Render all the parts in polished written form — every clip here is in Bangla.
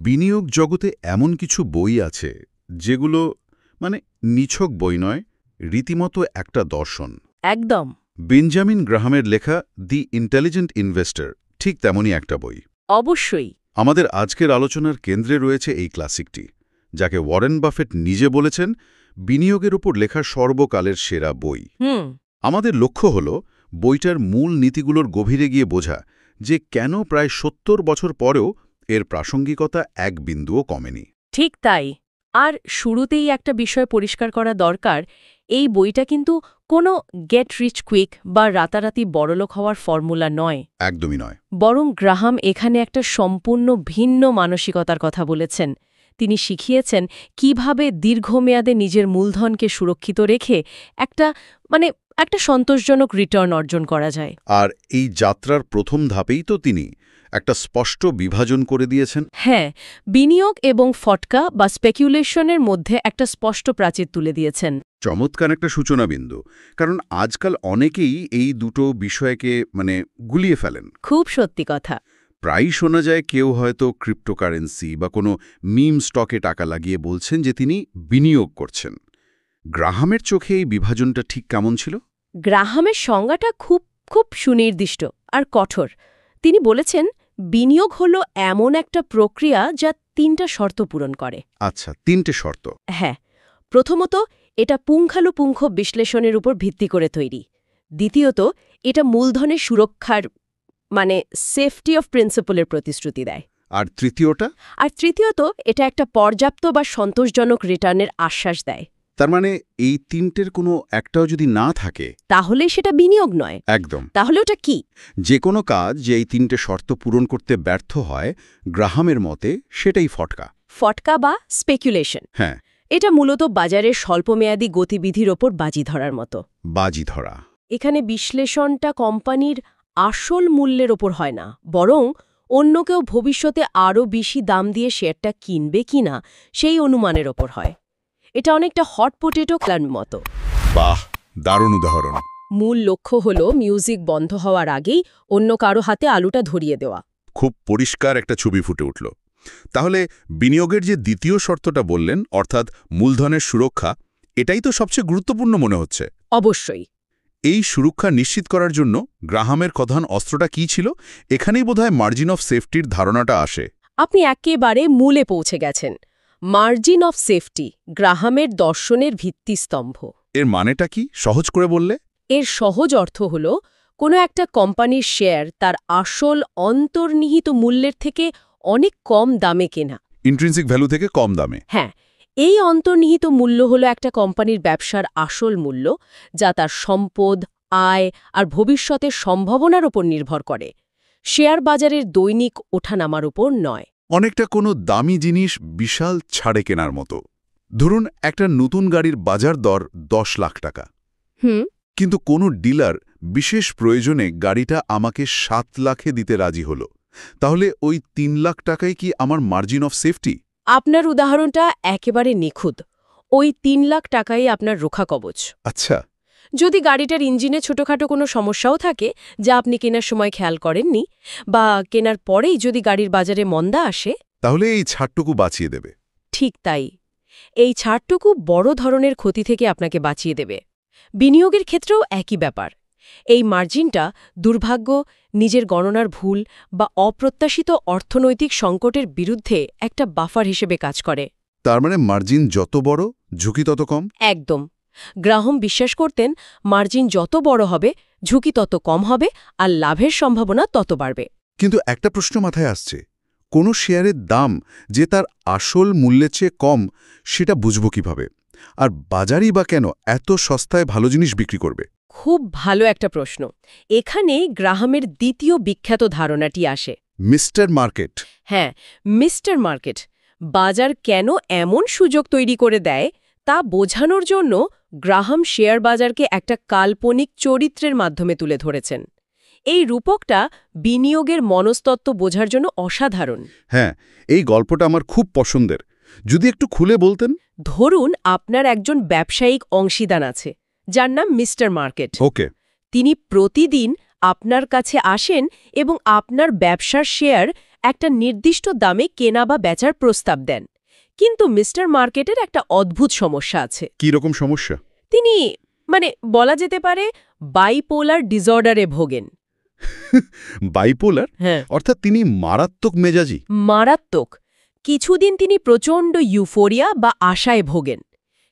বিনিয়োগ জগতে এমন কিছু বই আছে যেগুলো মানে নিছক বই নয়, রীতিমতো একটা দর্শন। একদম। বেঞ্জামিন গ্রাহামের লেখা দি ইন্টেলিজেন্ট ইনভেস্টর ঠিক তেমনই একটা বই। অবশ্যই। আমাদের আজকের আলোচনার কেন্দ্রে রয়েছে এই ক্লাসিকটি, যাকে ওয়ারেন বাফেট নিজে বলেছেন বিনিয়োগের উপর লেখা সর্বকালের সেরা বই। আমাদের লক্ষ্য হল বইটার মূল নীতিগুলোর গভীরে গিয়ে বোঝা যে কেন প্রায় ৭০ বছর পরেও এর প্রাসঙ্গিকতা এক বিন্দুও কমেনি। ঠিক তাই। আর শুরুতেই একটা বিষয় পরিষ্কার করা দরকার, এই বইটা কিন্তু কোনো গেট রিচ কুইক বা রাতারাতি বড়লোক হওয়ার ফর্মুলা নয়। একদমই নয়। বরং গ্রাহাম এখানে একটা সম্পূর্ণ ভিন্ন মানসিকতার কথা বলেছেন। তিনি শিখিয়েছেন কিভাবে দীর্ঘমেয়াদে নিজের মূলধনকে সুরক্ষিত রেখে একটা সন্তোষজনক রিটার্ন অর্জন করা যায়। আর এই যাত্রার প্রথম ধাপেই তো তিনি একটা স্পষ্ট বিভাজন করে দিয়েছেন। হ্যাঁ, বিনিয়োগ এবং ফটকা বা স্পেকুলেশনের মধ্যে একটা স্পষ্ট প্রাচীর তুলে দিয়েছেন। চমৎকার একটা সূচনা বিন্দু, কারণ আজকাল অনেকেই এই দুটো বিষয়কে গুলিয়ে ফেলেন। খুব সত্যি কথা। প্রায়ই শোনা যায় কেউ হয়তো ক্রিপ্টোকারেন্সি বা কোনো মিম স্টকে টাকা লাগিয়ে বলছেন যে তিনি বিনিয়োগ করছেন। গ্রাহামের চোখে এই বিভাজনটা ঠিক কেমন ছিল? গ্রাহামের সংজ্ঞাটা খুব খুব সুনির্দিষ্ট আর কঠোর। তিনি বলেছেন বিনিয়োগ হলো এমন একটা প্রক্রিয়া যা ৩টা শর্ত পূরণ করে। আচ্ছা, ৩টে শর্ত। হ্যাঁ, প্রথমত এটা পুঙ্খানুপুঙ্খ বিশ্লেষণের উপর ভিত্তি করে তৈরি। দ্বিতীয়ত এটা মূলধনের সুরক্ষার সেফটি অফ প্রিন্সিপলের প্রতিশ্রুতি দেয়। আর তৃতীয়টা? আর তৃতীয়ত এটা একটা পর্যাপ্ত বা সন্তোষজনক রিটার্নের আশ্বাস দেয়। তার মানে এই ৩টের কোনো একটাও যদি না থাকে তাহলে সেটা বিনিয়োগ নয়। একদম। তাহলে ওটা কি? যে কোনো কাজ যে এই ৩টে শর্ত পূরণ করতে ব্যর্থ হয়, গ্রাহামের মতে সেটাই ফটকা। ফটকা বা স্পেকুলেশন। হ্যাঁ, এটা মূলত বাজারের স্বল্পমেয়াদী গতিবিধির ওপর বাজি ধরার মতো। বাজি ধরা। এখানে বিশ্লেষণটা কোম্পানির আসল মূল্যের ওপর হয় না, বরং অন্য কেউ ভবিষ্যতে আরও বেশি দাম দিয়ে শেয়ারটা কিনবে কিনা সেই অনুমানের ওপর হয়। এটা অনেকটা হট পটেটো ক্লান মতো। বাহ, দারুণ উদাহরণ। মূল লক্ষ্য হল মিউজিক বন্ধ হওয়ার আগেই অন্য কারো হাতে আলুটা ধরিয়ে দেওয়া। খুব পরিষ্কার একটা ছবি ফুটে উঠল। তাহলে বিনিয়োগের যে দ্বিতীয় শর্তটা বললেন, অর্থাৎ মূলধনের সুরক্ষা, এটাই তো সবচেয়ে গুরুত্বপূর্ণ মনে হচ্ছে। অবশ্যই। এই সুরক্ষা নিশ্চিত করার জন্য গ্রাহামের প্রধান অস্ত্রটা কী ছিল? এখানেই বোধহয় মার্জিন অফ সেফটির ধারণাটা আসে। আপনি একেবারে মূলে পৌঁছে গেছেন। মার্জিন অফ সেফটি গ্রাহামের দর্শনের ভিত্তিস্তম্ভ। এর মানেটা কি, সহজ করে বললে? এর সহজ অর্থ হল কোনো একটা কোম্পানির শেয়ার তার আসল অন্তর্নিহিত মূল্যের থেকে অনেক কম দামে কেনা। ইন্ট্রিনসিক ভ্যালু থেকে কম দামে। হ্যাঁ, এই অন্তর্নিহিত মূল্য হলো একটা কোম্পানির ব্যবসার আসল মূল্য, যা তার সম্পদ, আয় আর ভবিষ্যতের সম্ভাবনার ওপর নির্ভর করে, শেয়ার বাজারের দৈনিক ওঠানামার উপর নয়। অনেকটা কোনো দামি জিনিস বিশাল ছাড়ে কেনার মতো। ধরুন একটা নতুন গাড়ির বাজার দর ১০ লাখ টাকা। কিন্তু কোনো ডিলার বিশেষ প্রয়োজনে গাড়িটা আমাকে ৭ লাখে দিতে রাজি হলো। তাহলে ওই ৩ লাখ টাকাই কি আমার মার্জিন অফ সেফটি? আপনার উদাহরণটা একেবারে নিখুঁত। ওই ৩ লাখ টাকাই আপনার রক্ষা কবচ। আচ্ছা। যদি গাড়িটার ইঞ্জিনে ছোটখাটো কোনো সমস্যাও থাকে যা আপনি কেনার সময় খেয়াল করেননি, বা কেনার পরেই যদি গাড়ির বাজারে মন্দা আসে, তাহলে এই ছাড়টুকু বাঁচিয়ে দেবে। ঠিক তাই। এই ছাড়টুকু বড় ধরনের ক্ষতি থেকে আপনাকে বাঁচিয়ে দেবে। বিনিয়োগের ক্ষেত্রেও একই ব্যাপার। এই মার্জিনটা দুর্ভাগ্য, নিজের গণনার ভুল বা অপ্রত্যাশিত অর্থনৈতিক সংকটের বিরুদ্ধে একটা বাফার হিসেবে কাজ করে। তার মানে মার্জিন যত বড়, ঝুঁকি তত কম? একদম। গ্রাহাম বিশ্বাস করতেন মার্জিন যত বড় হবে, ঝুঁকি তত কম হবে আর লাভের সম্ভাবনা তত বাড়বে। কিন্তু একটা প্রশ্ন মাথায় আসছে, কোনো শেয়ারের দাম যে তার আসল মূল্যের চেয়ে কম, সেটা বুঝব কিভাবে? আর বাজারই বা কেন এত সস্তায় ভালো জিনিস বিক্রি করবে? খুব ভালো একটা প্রশ্ন। এখানে গ্রাহামের দ্বিতীয় বিখ্যাত ধারণাটি আসে, মিস্টার মার্কেট। হ্যাঁ, মিস্টার মার্কেট। বাজার কেন এমন সুযোগ তৈরি করে দেয় তা বোঝানোর জন্য গ্রাহাম শেয়ার বাজারকে একটা কাল্পনিক চরিত্রের মাধ্যমে তুলে ধরেছেন। এই রূপকটা বিনিয়োগের মনস্তত্ত্ব বোঝার জন্য অসাধারণ। হ্যাঁ, এই গল্পটা আমার খুব পছন্দের। যদি একটু খুলে বলতেন। ধরুন আপনার একজন ব্যবসায়িক অংশীদার আছে যার নাম মিস্টার মার্কেট। ওকে। তিনি প্রতিদিন আপনার কাছে আসেন এবং আপনার ব্যবসার শেয়ার একটা নির্দিষ্ট দামে কেনা বা বেচার প্রস্তাব দেন। কিন্তু মিস্টার মার্কেটের একটা অদ্ভুত সমস্যা আছে। কি রকম সমস্যা? তিনি বলা যেতে পারে বাইপোলার ডিসঅর্ডারে ভোগেন। বাইপোলার? হ্যাঁ, অর্থাৎ তিনি মারাত্মক মেজাজি? মারাত্মক। কিছুদিন তিনি প্রচণ্ড ইউফোরিয়া বা আশায় ভোগেন।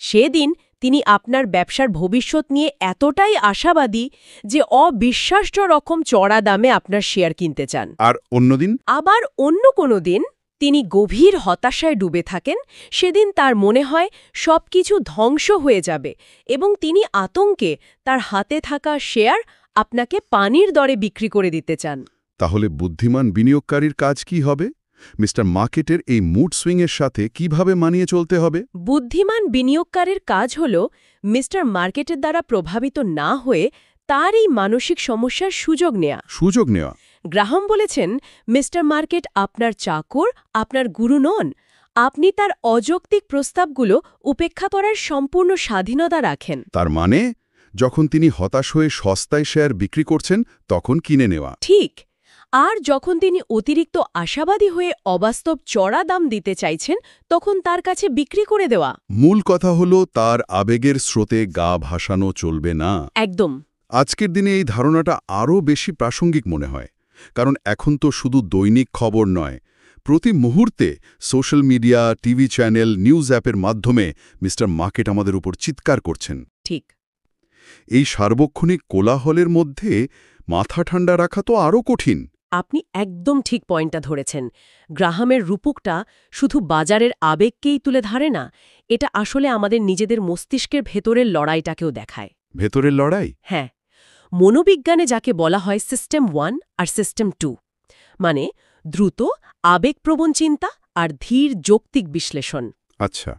সেদিন তিনি আপনার ব্যবসার ভবিষ্যৎ নিয়ে এতটাই আশাবাদী যে অবিশ্বাস্য রকম চড়া দামে আপনার শেয়ার কিনতে চান। আর অন্যদিন? আবার অন্য কোনো দিন তিনি গভীর হতাশায় ডুবে থাকেন। সেদিন তার মনে হয় সবকিছু ধ্বংস হয়ে যাবে এবং তিনি আতঙ্কে তার হাতে থাকা শেয়ার আপনাকে পানির দরে বিক্রি করে দিতে চান। তাহলে বুদ্ধিমান বিনিয়োগকারীর কাজ কি হবে? মিস্টার মার্কেটের এই মুড সুইংয়ের সাথে কিভাবে মানিয়ে চলতে হবে? বুদ্ধিমান বিনিয়োগকারীর কাজ হল মিস্টার মার্কেটের দ্বারা প্রভাবিত না হয়ে তার এই মানসিক সমস্যার সুযোগ নেয়া। সুযোগ নেওয়া? গ্রাহাম বলেছেন, মিস্টার মার্কেট আপনার চাকর, আপনার গুরু নন। আপনি তার অযৌক্তিক প্রস্তাবগুলো উপেক্ষা করার সম্পূর্ণ স্বাধীনতা রাখেন। তার মানে যখন তিনি হতাশ হয়ে সস্তায় শেয়ার বিক্রি করছেন তখন কিনে নেওয়া? ঠিক। আর যখন তিনি অতিরিক্ত আশাবাদী হয়ে অবাস্তব চড়া দাম দিতে চাইছেন তখন তার কাছে বিক্রি করে দেওয়া। মূল কথা হলো তার আবেগের স্রোতে গা ভাসানো চলবে না। একদম। আজকের দিনে এই ধারণাটা আরও বেশি প্রাসঙ্গিক মনে হয়, কারণ এখন তো শুধু দৈনিক খবর নয়, প্রতি মুহূর্তে social media, TV channel, news অ্যাপের মাধ্যমে মিস্টার মার্কেট আমাদের উপর চিৎকার করছেন। ঠিক। এই সার্বক্ষণিক কোলাহলের মধ্যে মাথা ঠান্ডা রাখা তো আরও কঠিন। আপনি একদম ঠিক পয়েন্টটা ধরেছেন। গ্রাহামের রূপকটা শুধু বাজারের আবেগকেই তুলে ধরে না, এটা আসলে আমাদের নিজেদের মস্তিষ্কের ভেতরের লড়াইটাকেও দেখায়। ভেতরের লড়াই? হ্যাঁ, মনোবিজ্ঞানে যাকে বলা হয় সিস্টেম 1 আর সিস্টেম 2, মানে দ্রুত আবেগপ্রবণ চিন্তা আর ধীর যৌক্তিক বিশ্লেষণ। আচ্ছা।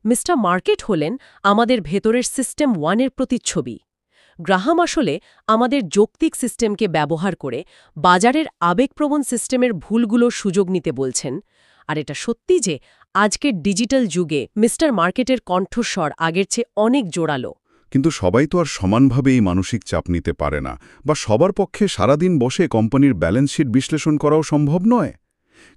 মিস্টার মার্কেট হলেন আমাদের ভেতরের সিস্টেম 1-এর প্রতিচ্ছবি। গ্রাহাম আসলে আমাদের যৌক্তিক সিস্টেমকে ব্যবহার করে বাজারের আবেগপ্রবণ সিস্টেমের ভুলগুলোর সুযোগ নিতে বলছেন। আর এটা সত্যি যে আজকের ডিজিটাল যুগে মিস্টার মার্কেটের কণ্ঠস্বর আগের চেয়ে অনেক জোরালো। কিন্তু সবাই তো আর সমানভাবে এই মানসিক চাপ নিতে পারে না, বা সবার পক্ষে সারাদিন বসে কোম্পানির ব্যালেন্স শিট বিশ্লেষণ করাও সম্ভব নয়।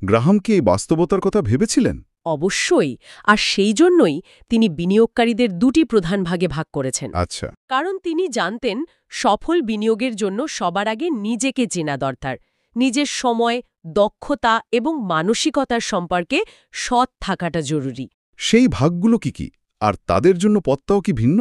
গ্রাহাম কি এই বাস্তবতার কথা ভেবেছিলেন? অবশ্যই। আর সেই জন্যই তিনি বিনিয়োগকারীদের দুটি প্রধান ভাগে ভাগ করেছেন। আচ্ছা। কারণ তিনি জানতেন সফল বিনিয়োগের জন্য সবার আগে নিজেকে চেনা দরকার। নিজের সময়, দক্ষতা এবং মানসিকতার সম্পর্কে সৎ থাকাটা জরুরি। সেই ভাগগুলো কি আর তাদের জন্য পথটাও কি ভিন্ন?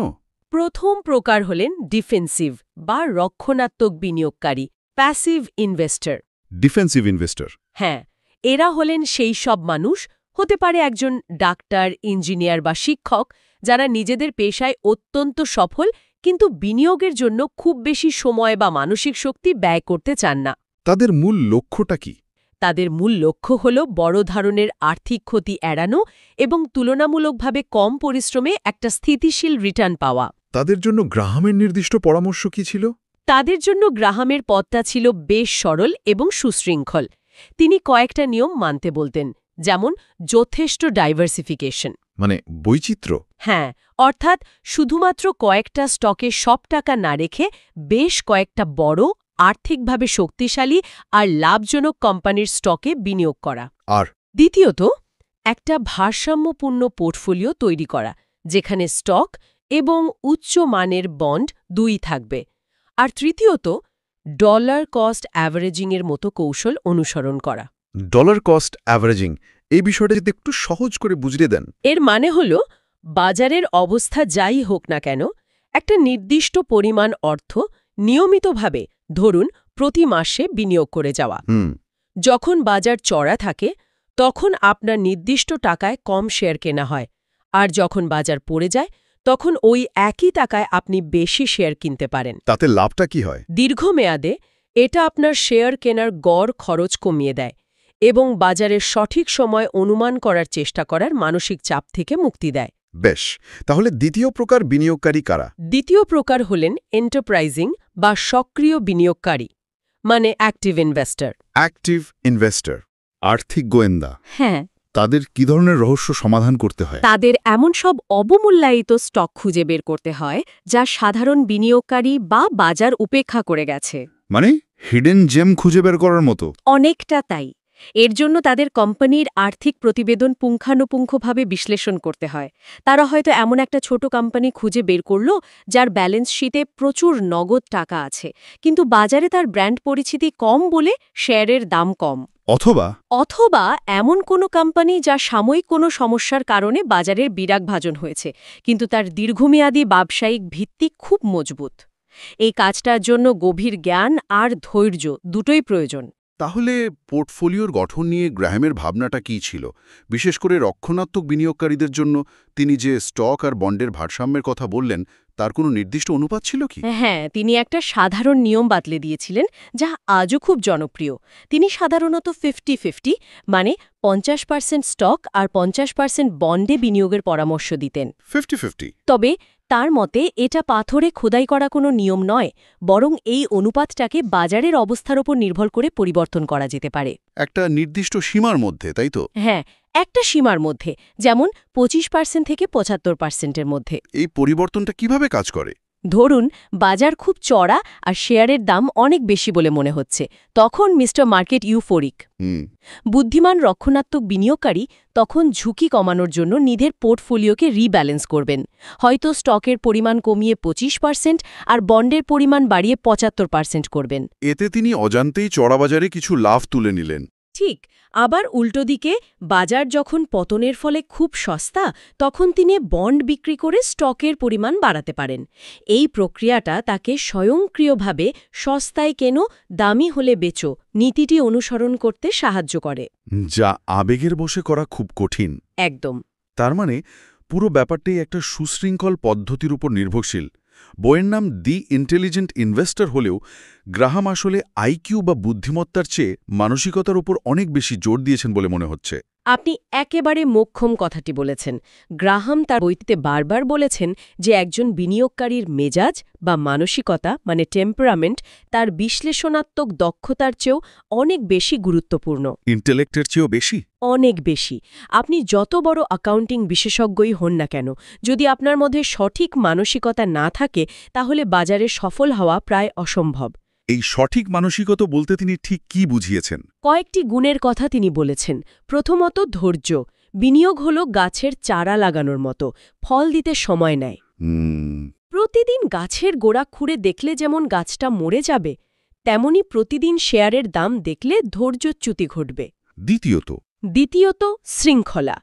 প্রথম প্রকার হলেন ডিফেন্সিভ বা রক্ষণাত্মক বিনিয়োগকারী, প্যাসিভ ইনভেস্টর। Defensive investor? হ্যাঁ, এরা হলেন সেই সব মানুষ, হতে পারে একজন ডাক্তার, ইঞ্জিনিয়ার বা শিক্ষক, যারা নিজেদের পেশায় অত্যন্ত সফল কিন্তু বিনিয়োগের জন্য খুব বেশি সময় বা মানসিক শক্তি ব্যয় করতে চান না। তাদের মূল লক্ষ্যটা কি? তাদের মূল লক্ষ্য হল বড় ধরনের আর্থিক ক্ষতি এড়ানো এবং তুলনামূলকভাবে কম পরিশ্রমে একটা স্থিতিশীল রিটার্ন পাওয়া। তাদের জন্য গ্রাহামের নির্দিষ্ট পরামর্শ কি ছিল? তাদের জন্য গ্রাহামের পথটা ছিল বেশ সরল এবং সুশৃঙ্খল। তিনি কয়েকটা নিয়ম মানতে বলতেন, যেমন যথেষ্ট ডাইভার্সিফিকেশন, মানে বৈচিত্র্য। হ্যাঁ, অর্থাৎ শুধুমাত্র কয়েকটা স্টকে সব টাকা না রেখে বেশ কয়েকটা বড়, আর্থিকভাবে শক্তিশালী আর লাভজনক কোম্পানির স্টকে বিনিয়োগ করা। আর দ্বিতীয়ত, একটা ভারসাম্যপূর্ণ পোর্টফোলিও তৈরি করা, যেখানে স্টক এবং উচ্চ মানের বন্ড দুই থাকবে। আর তৃতীয়ত, ডলার কস্ট অ্যাভারেজিংয়ের মতো কৌশল অনুসরণ করা। ডলার কস্ট অ্যাভারেজিং, এই বিষয়টা যদি একটু সহজ করে বুঝিয়ে দেন। এর মানে হল, বাজারের অবস্থা যাই হোক না কেন, একটা নির্দিষ্ট পরিমাণ অর্থ নিয়মিতভাবে, ধরুন প্রতি মাসে বিনিয়োগ করে যাওয়া। যখন বাজার চড়া থাকে তখন আপনার নির্দিষ্ট টাকায় কম শেয়ার কেনা হয়, আর যখন বাজার পড়ে যায় তখন ওই একই টাকায় আপনি বেশি শেয়ার কিনতে পারেন। তাতে লাভটা কি হয়? দীর্ঘমেয়াদে এটা আপনার শেয়ার কেনার গড় খরচ কমিয়ে দেয় এবং বাজারের সঠিক সময় অনুমান করার চেষ্টা করার মানসিক চাপ থেকে মুক্তি দেয়। বেশ, তাহলে দ্বিতীয় প্রকার বিনিয়োগকারী কারা? দ্বিতীয় প্রকার হলেন এন্টারপ্রাইজিং বা সক্রিয় বিনিয়োগকারী, মানে অ্যাক্টিভ ইনভেস্টর। অ্যাক্টিভ ইনভেস্টর, আর্থিক গোয়েন্দা। হ্যাঁ, তাদের কি ধরনের রহস্য সমাধান করতে হয়? তাদের এমন সব অবমূল্যায়িত স্টক খুঁজে বের করতে হয় যা সাধারণ বিনিয়োগকারী বা বাজার উপেক্ষা করে গেছে। মানে হিডেন জেম খুঁজে বের করার মতো? অনেকটা তাই। এর জন্য তাদের কোম্পানির আর্থিক প্রতিবেদন পুঙ্খানুপুঙ্খভাবে বিশ্লেষণ করতে হয়। তারা হয়তো এমন একটা ছোট কোম্পানি খুঁজে বের করল যার ব্যালেন্স শিটে প্রচুর নগদ টাকা আছে, কিন্তু বাজারে তার ব্র্যান্ড পরিচিতি কম বলে শেয়ারের দাম কম। অথবা এমন কোনো কোম্পানি যা সাময়িক কোনো সমস্যার কারণে বাজারের বিরাগভাজন হয়েছে, কিন্তু তার দীর্ঘমেয়াদী ব্যবসায়িক ভিত্তি খুব মজবুত। এই কাজটার জন্য গভীর জ্ঞান আর ধৈর্য দুটোই প্রয়োজন। তাহলে পোর্টফোলিওর গঠন নিয়ে গ্রাহামের ভাবনাটা কী ছিল? বিশেষ করে রক্ষণাত্মক বিনিয়োগকারীদের জন্য তিনি যে স্টক আর বন্ডের ভারসাম্যের কথা বললেন, তার কোনো নির্দিষ্ট অনুপাত ছিল কি? হ্যাঁ, তিনি একটা সাধারণ নিয়ম বাতলে দিয়েছিলেন, যা আজও খুব জনপ্রিয়। তিনি সাধারণত 50-50, মানে 50% স্টক আর 50% বন্ডে বিনিয়োগের পরামর্শ দিতেন। 50-50? তবে তার মতে এটা পাথরে খোদাই করা কোনো নিয়ম নয়, বরং এই অনুপাতটাকে বাজারের অবস্থার ওপর নির্ভর করে পরিবর্তন করা যেতে পারে। একটা নির্দিষ্ট সীমার মধ্যে, তাই তো? হ্যাঁ, একটা সীমার মধ্যে, যেমন 25% থেকে 75%-এর মধ্যে। এই পরিবর্তনটা কিভাবে কাজ করে? ধরুন বাজার খুব চড়া আর শেয়ারের দাম অনেক বেশি বলে মনে হচ্ছে, তখন মিস্টার মার্কেট ইউফোরিক। বুদ্ধিমান রক্ষণাত্মক বিনিয়োগকারী তখন ঝুঁকি কমানোর জন্য নিজের পোর্টফোলিওকে রিব্যালেন্স করবেন। হয়তো স্টকের পরিমাণ কমিয়ে 25% আর বন্ডের পরিমাণ বাড়িয়ে 75% করবেন। এতে তিনি অজান্তেই চড়া বাজারে কিছু লাভ তুলে নিলেন। ঠিক। আবার উল্টো দিকে বাজার যখন পতনের ফলে খুব সস্তা, তখন তিনি বন্ড বিক্রি করে স্টকের পরিমাণ বাড়াতে পারেন। এই প্রক্রিয়াটা তাকে স্বয়ংক্রিয়ভাবে সস্তায় কেনো, দামি হলে বেচো নীতিটি অনুসরণ করতে সাহায্য করে। যা আবেগের বশে করা খুব কঠিন। একদম। তার মানে পুরো ব্যাপারটাই একটা সুশৃঙ্খল পদ্ধতির উপর নির্ভরশীল। বইয়ের নাম দি ইন্টেলিজেন্ট ইনভেস্টর হলেও গ্রাহাম আসলে আইকিউ বা বুদ্ধিমত্তার চেয়ে মানসিকতার উপর অনেক বেশি জোর দিয়েছেন বলে মনে হচ্ছে। আপনি একেবারে মোক্ষম কথাটি বলেছেন। গ্রাহাম তার বইতে বারবার বলেছেন যে একজন বিনিয়োগকারীর মেজাজ বা মানসিকতা, মানে টেম্পারামেন্ট, তার বিশ্লেষণাত্মক দক্ষতার চেয়েও অনেক বেশি গুরুত্বপূর্ণ। ইন্টেলেক্টের চেয়েও বেশি? অনেক বেশি। আপনি যত বড় অ্যাকাউন্টিং বিশেষজ্ঞই হন না কেন, যদি আপনার মধ্যে সঠিক মানসিকতা না থাকে, তাহলে বাজারে সফল হওয়া প্রায় অসম্ভব। এই সঠিক মানসিকতা বলতে তিনি ঠিক কি বুঝিয়েছেন? কয়েকটি গুণের কথা তিনি বলেছেন। প্রথমত ধৈর্য। বিনিয়োগ হল গাছের চারা লাগানোর মতো, ফল দিতে সময় নেয়। প্রতিদিন গাছের গোড়া খুঁড়ে দেখলে যেমন গাছটা মরে যাবে, তেমনি প্রতিদিন শেয়ারের দাম দেখলে ধৈর্যচ্যুতি ঘটবে। দ্বিতীয়ত শৃঙ্খলা।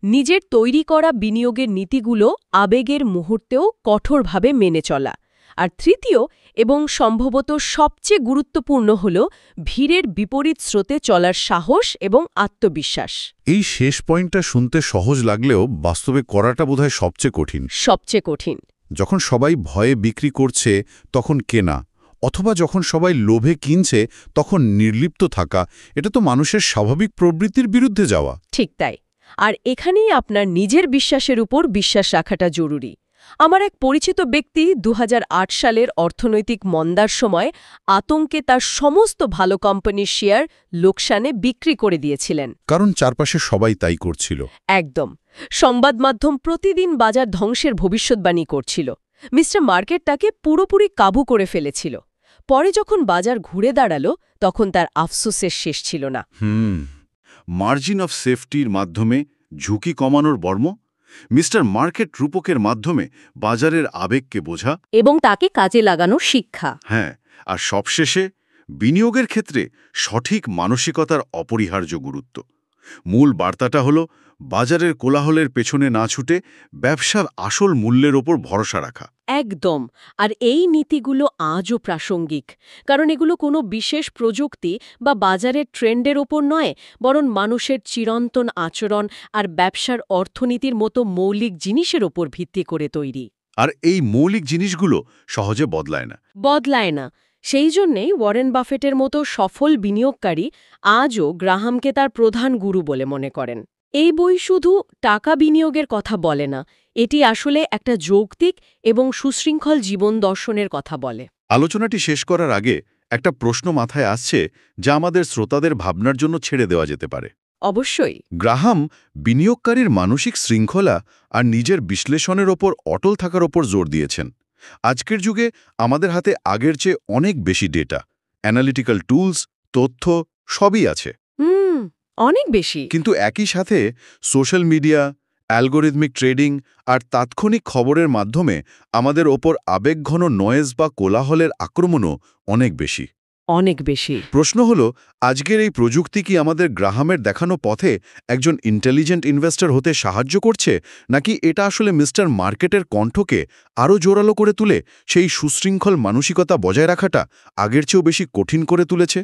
নিজের তৈরি করা বিনিয়োগের নীতিগুলো আবেগের মুহূর্তেও কঠোরভাবে মেনে চলা। আর তৃতীয় এবং সম্ভবত সবচেয়ে গুরুত্বপূর্ণ হল ভিড়ের বিপরীত স্রোতে চলার সাহস এবং আত্মবিশ্বাস। এই শেষ পয়েন্টটা শুনতে সহজ লাগলেও বাস্তবে করাটা বোধহয় সবচেয়ে কঠিন। সবচেয়ে কঠিন। যখন সবাই ভয়ে বিক্রি করছে তখন কেনা, অথবা যখন সবাই লোভে কিনছে তখন নির্লিপ্ত থাকা, এটা তো মানুষের স্বাভাবিক প্রবৃত্তির বিরুদ্ধে যাওয়া। ঠিক তাই। আর এখানেই আপনার নিজের বিশ্বাসের উপর বিশ্বাস রাখাটা জরুরি। আমার এক পরিচিত ব্যক্তি 2008 সালের অর্থনৈতিক মন্দার সময় আতঙ্কে তার সমস্ত ভালো কোম্পানির শেয়ার লোকসানে বিক্রি করে দিয়েছিলেন। কারণ চারপাশে সবাই তাই করছিল। একদম। সংবাদ মাধ্যম প্রতিদিন বাজার ধ্বংসের ভবিষ্যদ্বাণী করছিল। মিস্টার মার্কেট তাকে পুরোপুরি কাবু করে ফেলেছিল। পরে যখন বাজার ঘুরে দাঁড়ালো, তখন তার আফসোসের শেষ ছিল না। মার্জিন অফ সেফটির মাধ্যমে ঝুঁকি কমানোর বর্ম, মিস্টার মার্কেট রূপকের মাধ্যমে বাজারের আবেগকে বোঝা এবং তাকে কাজে লাগানো শিক্ষা। হ্যাঁ, আর সবশেষে বিনিয়োগের ক্ষেত্রে সঠিক মানসিকতার অপরিহার্য গুরুত্ব। মূল বার্তাটা হল বাজারের কোলাহলের পেছনে না ছুটে ব্যবসার আসল মূল্যের ওপর ভরসা রাখা। একদম। আর এই নীতিগুলো আজও প্রাসঙ্গিক, কারণ এগুলো কোনো বিশেষ প্রযুক্তি বা বাজারের ট্রেন্ডের ওপর নয়, বরং মানুষের চিরন্তন আচরণ আর ব্যবসার অর্থনীতির মতো মৌলিক জিনিসের ওপর ভিত্তি করে তৈরি। আর এই মৌলিক জিনিসগুলো সহজে বদলায় না। সেই জন্যেই ওয়ারেন বাফেটের মতো সফল বিনিয়োগকারী আজও গ্রাহামকে তার প্রধান গুরু বলে মনে করেন। এই বই শুধু টাকা বিনিয়োগের কথা বলে না, এটি আসলে একটা যৌক্তিক এবং সুশৃঙ্খল জীবন দর্শনের কথা বলে। আলোচনাটি শেষ করার আগে একটা প্রশ্ন মাথায় আসছে, যা আমাদের শ্রোতাদের ভাবনার জন্য ছেড়ে দেওয়া যেতে পারে। অবশ্যই। গ্রাহাম বিনিয়োগকারীর মানসিক শৃঙ্খলা আর নিজের বিশ্লেষণের ওপর অটল থাকার ওপর জোর দিয়েছেন। আজকের যুগে আমাদের হাতে আগের চেয়ে অনেক বেশি ডেটা, অ্যানালিটিক্যাল টুলস, তথ্য সবই আছে। অনেক বেশি। কিন্তু একই সাথে সোশ্যাল মিডিয়া, অ্যালগোরিদমিক ট্রেডিং আর তাৎক্ষণিক খবরের মাধ্যমে আমাদের ওপর আবেগঘন নয়েজ বা কোলাহলের আক্রমণও অনেক বেশি। অনেক বেশি। প্রশ্ন হলো, আজকের এই প্রযুক্তি কি আমাদের গ্রাহামের দেখানো পথে একজন ইন্টেলিজেন্ট ইনভেস্টর হতে সাহায্য করছে, নাকি এটা আসলে মিস্টার মার্কেটের কণ্ঠকে আরও জোরালো করে তুলে সেই সুশৃঙ্খল মানসিকতা বজায় রাখাটা আগের চেয়েও বেশি কঠিন করে তুলেছে?